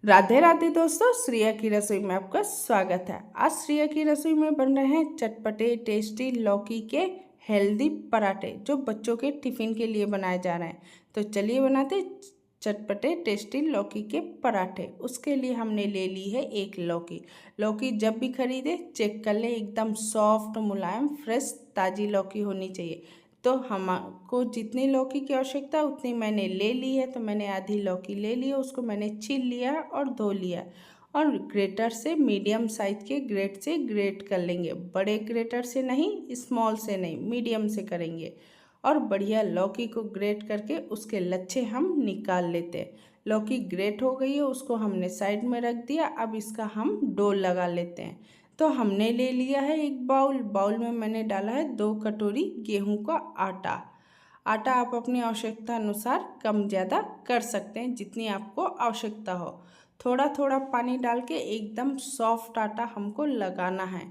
राधे राधे दोस्तों, श्रेया की रसोई में आपका स्वागत है। आज श्रेया की रसोई में बन रहे हैं चटपटे टेस्टी लौकी के हेल्दी पराठे जो बच्चों के टिफ़िन के लिए बनाए जा रहे हैं। तो चलिए बनाते चटपटे टेस्टी लौकी के पराठे। उसके लिए हमने ले ली है एक लौकी। लौकी जब भी खरीदे चेक कर लें, एकदम सॉफ्ट मुलायम फ्रेश ताज़ी लौकी होनी चाहिए। तो हमको जितनी लौकी की आवश्यकता है उतनी मैंने ले ली है। तो मैंने आधी लौकी ले ली है, उसको मैंने छील लिया और धो लिया और ग्रेटर से मीडियम साइज के ग्रेट से ग्रेट कर लेंगे। बड़े ग्रेटर से नहीं, स्मॉल से नहीं, मीडियम से करेंगे। और बढ़िया लौकी को ग्रेट करके उसके लच्छे हम निकाल लेते हैं। लौकी ग्रेट हो गई है, उसको हमने साइड में रख दिया। अब इसका हम डो लगा लेते हैं। तो हमने ले लिया है एक बाउल में मैंने डाला है 2 कटोरी गेहूं का आटा। आटा आप अपनी आवश्यकता अनुसार कम ज़्यादा कर सकते हैं, जितनी आपको आवश्यकता हो। थोड़ा थोड़ा पानी डाल के एकदम सॉफ्ट आटा हमको लगाना है,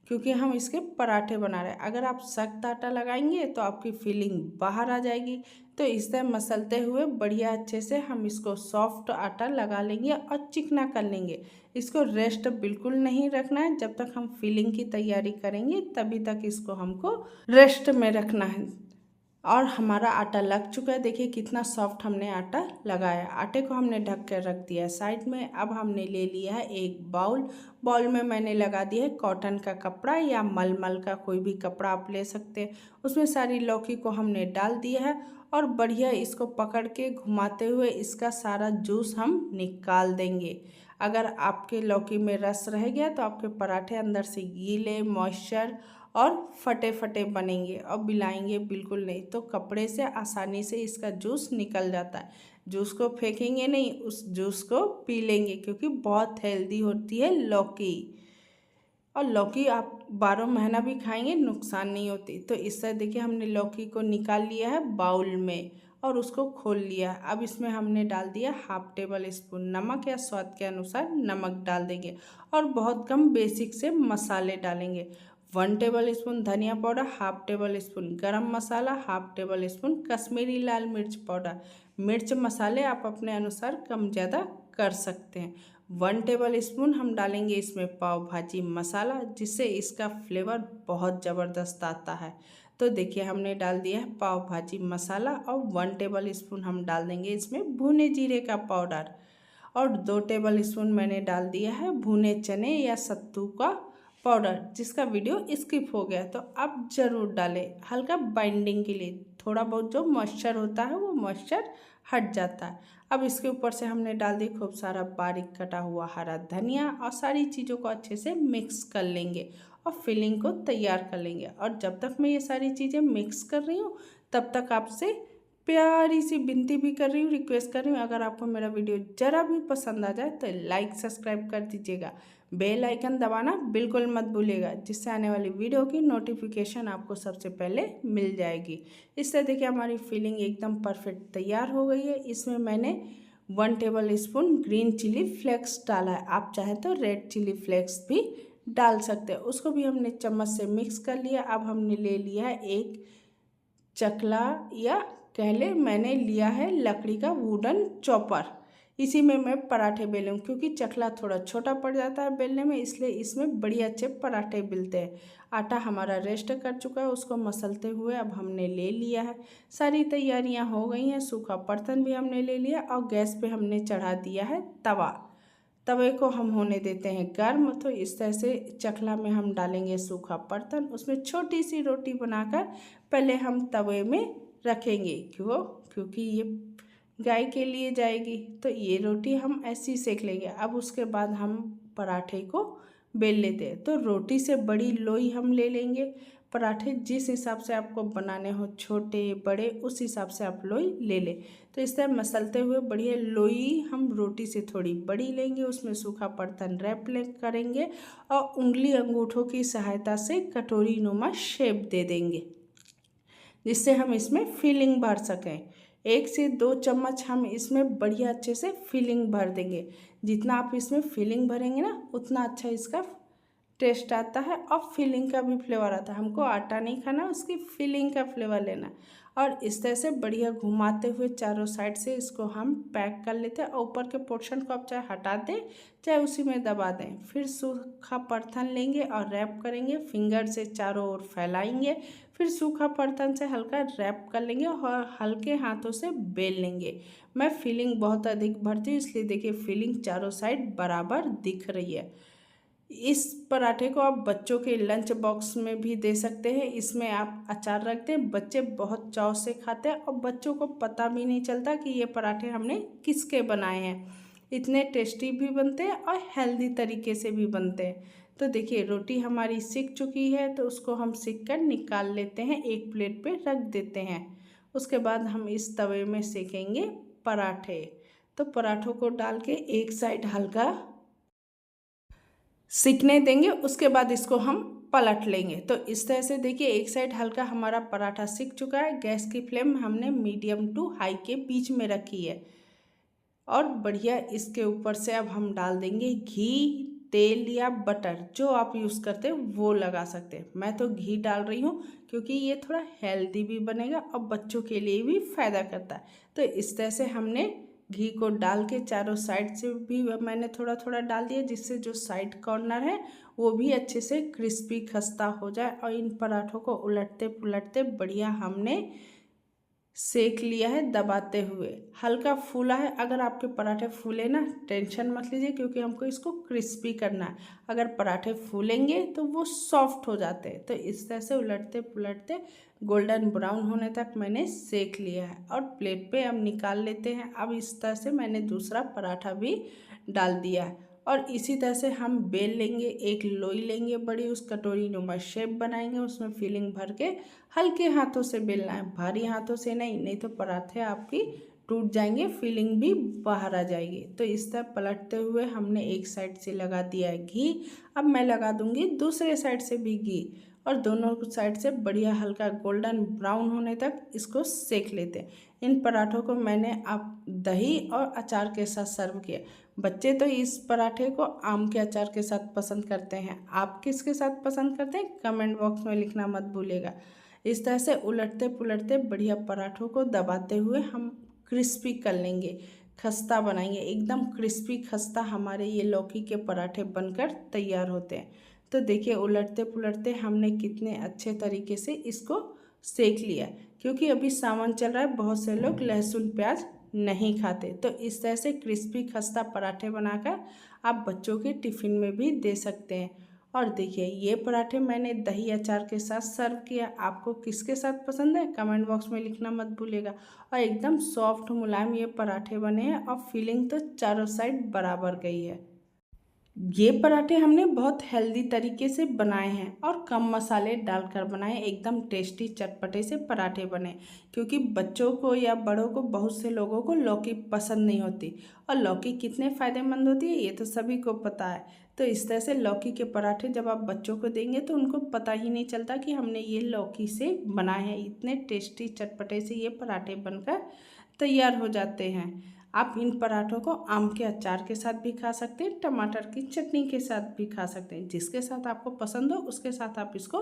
क्योंकि हम इसके पराठे बना रहे हैं। अगर आप सख्त आटा लगाएंगे तो आपकी फीलिंग बाहर आ जाएगी। तो इस तरह मसलते हुए बढ़िया अच्छे से हम इसको सॉफ्ट आटा लगा लेंगे और चिकना कर लेंगे। इसको रेस्ट बिल्कुल नहीं रखना है। जब तक हम फिलिंग की तैयारी करेंगे तभी तक इसको हमको रेस्ट में रखना है। और हमारा आटा लग चुका है, देखिए कितना सॉफ्ट हमने आटा लगाया। आटे को हमने ढक कर रख दिया साइड में। अब हमने ले लिया है एक बाउल में मैंने लगा दिया है कॉटन का कपड़ा या मलमल का कोई भी कपड़ा आप ले सकते हैं। उसमें सारी लौकी को हमने डाल दिया है और बढ़िया इसको पकड़ के घुमाते हुए इसका सारा जूस हम निकाल देंगे। अगर आपके लौकी में रस रह गया तो आपके पराठे अंदर से गीले मॉइस्चर और फटे फटे बनेंगे और बिलाएंगे बिल्कुल नहीं। तो कपड़े से आसानी से इसका जूस निकल जाता है। जूस को फेंकेंगे नहीं, उस जूस को पी लेंगे, क्योंकि बहुत हेल्दी होती है लौकी। और लौकी आप 12 महीना भी खाएंगे, नुकसान नहीं होती। तो इस तरह देखिए हमने लौकी को निकाल लिया है बाउल में और उसको खोल लिया। अब इसमें हमने डाल दिया हाफ टेबल स्पून नमक या स्वाद के अनुसार नमक डाल देंगे और बहुत कम बेसिक से मसाले डालेंगे। 1 टेबल स्पून धनिया पाउडर, हाफ टेबल स्पून गरम मसाला, हाफ टेबल स्पून कश्मीरी लाल मिर्च पाउडर। मिर्च मसाले आप अपने अनुसार कम ज़्यादा कर सकते हैं। 1 टेबल स्पून हम डालेंगे इसमें पाव भाजी मसाला, जिससे इसका फ्लेवर बहुत ज़बरदस्त आता है। तो देखिए हमने डाल दिया है पाव भाजी मसाला और 1 टेबल स्पून हम डाल देंगे इसमें भुने जीरे का पाउडर और 2 टेबल स्पून मैंने डाल दिया है भुने चने या सत्तू का पाउडर, जिसका वीडियो स्किप हो गया। तो अब ज़रूर डालें, हल्का बाइंडिंग के लिए। थोड़ा बहुत जो मॉइस्चर होता है वो मॉइस्चर हट जाता है। अब इसके ऊपर से हमने डाल दी खूब सारा बारीक कटा हुआ हरा धनिया और सारी चीज़ों को अच्छे से मिक्स कर लेंगे और फिलिंग को तैयार कर लेंगे। और जब तक मैं ये सारी चीज़ें मिक्स कर रही हूँ तब तक आपसे प्यारी सी विनती भी कर रही हूँ, रिक्वेस्ट कर रही हूँ, अगर आपको मेरा वीडियो ज़रा भी पसंद आ जाए तो लाइक सब्सक्राइब कर दीजिएगा। बेल आइकन दबाना बिल्कुल मत भूलिएगा, जिससे आने वाली वीडियो की नोटिफिकेशन आपको सबसे पहले मिल जाएगी। इस तरह देखिए हमारी फिलिंग एकदम परफेक्ट तैयार हो गई है। इसमें मैंने 1 tablespoon green chilli flakes डाला है। आप चाहें तो रेड चिली फ्लेक्स भी डाल सकते हैं। उसको भी हमने चम्मच से मिक्स कर लिया। अब हमने ले लिया है एक चकला, या कह ले मैंने लिया है लकड़ी का वुडन चॉपर। इसी में मैं पराठे बेलूँ, क्योंकि चकला थोड़ा छोटा पड़ जाता है बेलने में, इसलिए इसमें बड़ी अच्छे पराठे बेलते हैं। आटा हमारा रेस्ट कर चुका है, उसको मसलते हुए अब हमने ले लिया है। सारी तैयारियां हो गई हैं। सूखा बर्तन भी हमने ले लिया और गैस पे हमने चढ़ा दिया है तवा। तवे को हम होने देते हैं गर्म। तो इस तरह से चकला में हम डालेंगे सूखा बर्तन, उसमें छोटी सी रोटी बनाकर पहले हम तवे में रखेंगे। क्योंकि ये गाय के लिए जाएगी, तो ये रोटी हम ऐसी सेक लेंगे। अब उसके बाद हम पराठे को बेल लेते हैं। तो रोटी से बड़ी लोई हम ले लेंगे। पराठे जिस हिसाब से आपको बनाने हो, छोटे बड़े, उस हिसाब से आप लोई ले लें। तो इस तरह मसलते हुए बढ़िया लोई हम रोटी से थोड़ी बड़ी लेंगे, उसमें सूखा बर्तन रैप करेंगे और उंगली अंगूठों की सहायता से कटोरी नुमा शेप दे देंगे, जिससे हम इसमें फिलिंग भर सकें। 1 से 2 चम्मच हम इसमें बढ़िया अच्छे से फिलिंग भर देंगे। जितना आप इसमें फिलिंग भरेंगे ना, उतना अच्छा इसका टेस्ट आता है और फिलिंग का भी फ्लेवर आता है। हमको आटा नहीं खाना, उसकी फिलिंग का फ्लेवर लेना। और इस तरह से बढ़िया घुमाते हुए चारों साइड से इसको हम पैक कर लेते हैं। ऊपर के पोर्शन को आप चाहे हटा दें चाहे उसी में दबा दें। फिर सूखा परथन लेंगे और रैप करेंगे, फिंगर से चारों ओर फैलाएंगे, फिर सूखा परथन से हल्का रैप कर लेंगे और हल्के हाथों से बेल लेंगे। मैं फिलिंग बहुत अधिक भरती हूँ, इसलिए देखिए फिलिंग चारों साइड बराबर दिख रही है। इस पराठे को आप बच्चों के लंच बॉक्स में भी दे सकते हैं। इसमें आप अचार रख दें, बच्चे बहुत चाव से खाते हैं और बच्चों को पता भी नहीं चलता कि ये पराठे हमने किसके बनाए हैं। इतने टेस्टी भी बनते हैं और हेल्दी तरीके से भी बनते हैं। तो देखिए रोटी हमारी सिक चुकी है, तो उसको हम सिक कर निकाल लेते हैं, एक प्लेट पे रख देते हैं। उसके बाद हम इस तवे में सेकेंगे पराठे। तो पराठों को डाल के एक साइड हल्का सिकने देंगे, उसके बाद इसको हम पलट लेंगे। तो इस तरह से देखिए एक साइड हल्का हमारा पराठा सिक चुका है। गैस की फ्लेम हमने मीडियम टू हाई के बीच में रखी है और बढ़िया इसके ऊपर से अब हम डाल देंगे घी, तेल या बटर, जो आप यूज़ करते हैं वो लगा सकते हैं। मैं तो घी डाल रही हूँ क्योंकि ये थोड़ा हेल्दी भी बनेगा और बच्चों के लिए भी फ़ायदा करता है। तो इस तरह से हमने घी को डाल के चारों साइड से भी मैंने थोड़ा थोड़ा डाल दिया, जिससे जो साइड कॉर्नर है वो भी अच्छे से क्रिस्पी खस्ता हो जाए। और इन पराठों को उलटते पुलटते बढ़िया हमने सेक लिया है दबाते हुए। हल्का फूला है, अगर आपके पराठे फूले ना टेंशन मत लीजिए, क्योंकि हमको इसको क्रिस्पी करना है। अगर पराठे फूलेंगे तो वो सॉफ्ट हो जाते हैं। तो इस तरह से उलटते पुलटते गोल्डन ब्राउन होने तक मैंने सेक लिया है और प्लेट पे अब निकाल लेते हैं। अब इस तरह से मैंने दूसरा पराठा भी डाल दिया है और इसी तरह से हम बेल लेंगे, एक लोई लेंगे बड़ी, उस कटोरी नुमा शेप बनाएंगे, उसमें फिलिंग भर के हल्के हाथों से बेलना है, भारी हाथों से नहीं तो पराठे आपकी टूट जाएंगे, फिलिंग भी बाहर आ जाएगी। तो इस तरह पलटते हुए हमने एक साइड से लगा दिया है घी, अब मैं लगा दूंगी दूसरे साइड से भी घी और दोनों साइड से बढ़िया हल्का गोल्डन ब्राउन होने तक इसको सेक लेते हैं। इन पराठों को मैंने आप दही और अचार के साथ सर्व किया। बच्चे तो इस पराठे को आम के अचार के साथ पसंद करते हैं। आप किसके साथ पसंद करते हैं कमेंट बॉक्स में लिखना मत भूलिएगा। इस तरह से उलटते पुलटते बढ़िया पराठों को दबाते हुए हम क्रिस्पी कर लेंगे, खस्ता बनाएंगे। एकदम क्रिस्पी खस्ता हमारे ये लौकी के पराठे बनकर तैयार होते हैं। तो देखिए उलटते पुलटते हमने कितने अच्छे तरीके से इसको सेक लिया, क्योंकि अभी सावन चल रहा है, बहुत से लोग लहसुन प्याज नहीं खाते। तो इस तरह से क्रिस्पी खस्ता पराठे बनाकर आप बच्चों के टिफ़िन में भी दे सकते हैं। और देखिए ये पराठे मैंने दही अचार के साथ सर्व किया। आपको किसके साथ पसंद है कमेंट बॉक्स में लिखना मत भूलिएगा। और एकदम सॉफ्ट मुलायम ये पराठे बने हैं और फीलिंग तो चारों साइड बराबर गई है। ये पराठे हमने बहुत हेल्दी तरीके से बनाए हैं और कम मसाले डालकर बनाए, एकदम टेस्टी चटपटे से पराठे बने। क्योंकि बच्चों को या बड़ों को, बहुत से लोगों को लौकी पसंद नहीं होती और लौकी कितने फ़ायदेमंद होती है ये तो सभी को पता है। तो इस तरह से लौकी के पराठे जब आप बच्चों को देंगे तो उनको पता ही नहीं चलता कि हमने ये लौकी से बनाए हैं। इतने टेस्टी चटपटे से ये पराठे बनकर तैयार हो जाते हैं। आप इन पराठों को आम के अचार के साथ भी खा सकते हैं, टमाटर की चटनी के साथ भी खा सकते हैं, जिसके साथ आपको पसंद हो उसके साथ आप इसको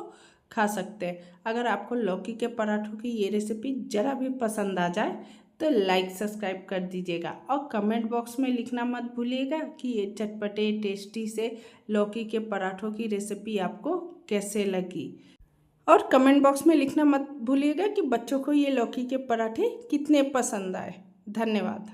खा सकते हैं। अगर आपको लौकी के पराठों की ये रेसिपी ज़रा भी पसंद आ जाए तो लाइक सब्सक्राइब कर दीजिएगा और कमेंट बॉक्स में लिखना मत भूलिएगा कि ये चटपटे टेस्टी से लौकी के पराठों की रेसिपी आपको कैसे लगी। और कमेंट बॉक्स में लिखना मत भूलिएगा कि बच्चों को ये लौकी के पराठे कितने पसंद आए। धन्यवाद।